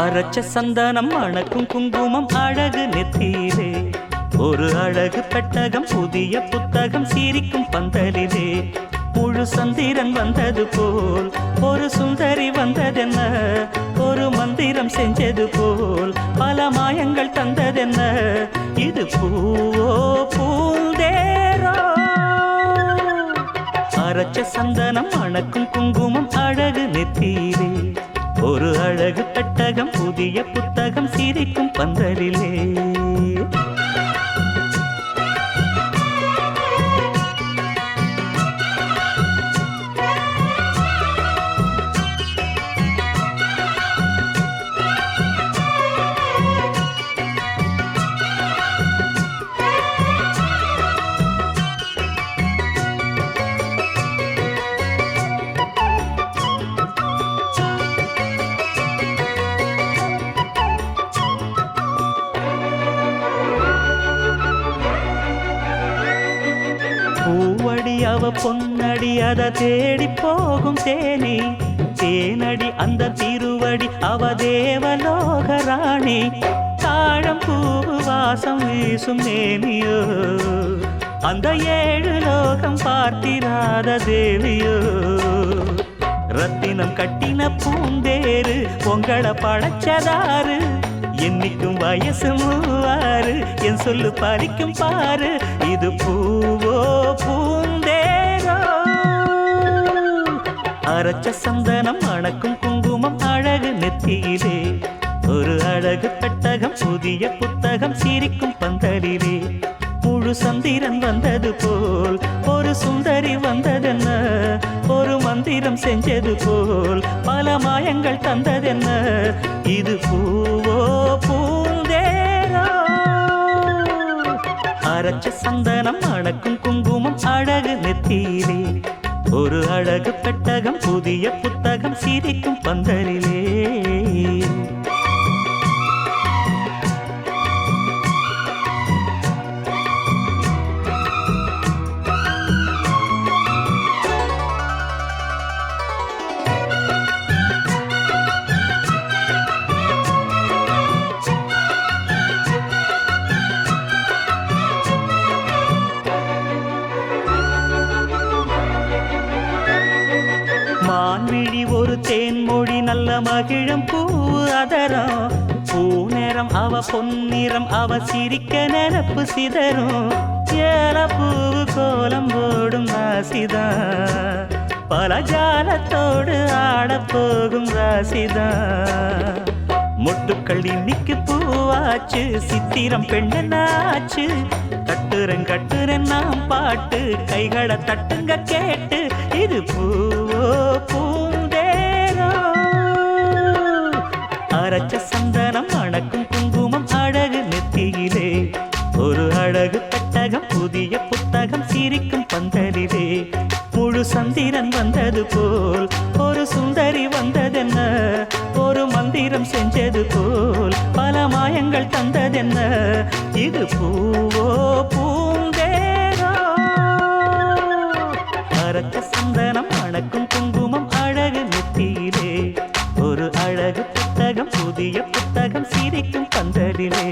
அரைச்ச சந்தனம் மணக்கும் குங்குமம் அழகு நெத்தியிலே ஒரு அழகு பெட்டகம் புதிய புத்தகம் சிரிக்கும் பந்தலிலே முழு சந்திரன் வந்தது போல் ஒரு சுந்தரி வந்ததென்ன ஒரு மந்திரம் செஞ்சது போல் பல மாயங்கள் தந்ததென்ன இது பூவோ பூந்தேரோ அரைச்ச சந்தனம் மணக்கும் குங்குமம் அழகு நெத்தியிலே ஒரு அழகு பெட்டகம் புதிய புத்தகம் சிரிக்கும் பந்தலிலே பூவடி அவ பொன்னடி அத தேடி போகும் தேனி தேனடி அந்த திருவடி அவ தேவலோக ராணி தாழம் பூவு வாசம் வீசும் நேமியோ அந்த ஏழு லோகம் பார்த்திராத தேவியோ ரத்தினம் கட்டின பூந்தேரு உங்களை படைச்சதாரு என்னைக்கும் வயசு மூவாறு என் சொல்லு பறிக்கும் பாரு இது பூவோ பூந்தேரோ அரைச்ச சந்தனம் மணக்கும் குங்குமம் அழகு நெத்தியிலே ஒரு அழகு பெட்டகம் புதிய புத்தகம் சிரிக்கும் பந்தலிலே முழு சந்திரன் வந்தது போல் ஒரு சுந்தரி வந்ததென்ன ஒரு மந்திரம் செஞ்சது போல் பல மாயங்கள் தந்ததென்ன இது பூவோ பூந்தேரோ அரைச்ச சந்தனம் மணக்கும் குங்குமம் அழகு நெத்தியிலே ஒரு அழகு பெட்டகம் புதிய புத்தகம் சிரிக்கும் பந்தலிலே மான்விழி ஒரு தேன்மொழி நல்ல மகிழம் பூ அதரம் பூநேரம் அவ பொன்னிறம் அவ சிரிக்க நெனப்பு சிதறும் ஏல பூவு கோலம் போடும் ராசிதான் பல ஜாலத்தோடு ஆடப்போகும் ராசிதான் மொட்டுக்கள் இன்னைக்கு பூவாச்சு சித்திரம் பெண்ணாச்சு கட்டுறன் நாம் பாட்டு கைகளை தட்டுங்க கேட்டு இது பூவோ பூந்தேரோ அரைச்ச சந்தனம் மணக்கும் குங்குமம் அழகு நெத்தியிலே ஒரு அழகு பெட்டகம் புதிய புத்தகம் சிரிக்கும் பந்தலிலே முழு சந்திரன் வந்தது போல் ஒரு சுந்தரி வந்ததென்ன ஒரு மந்திரம் செஞ்சது போல் பல மாயங்கள் தந்ததென்ன இது பூவோ பூந்தேரோ அரைச்ச சந்தனம் மணக்கும் குங்குமம் அழகு நெத்தியிலே ஒரு அழகு புத்தகம் புதிய புத்தகம் சிரிக்கும் பந்தலிலே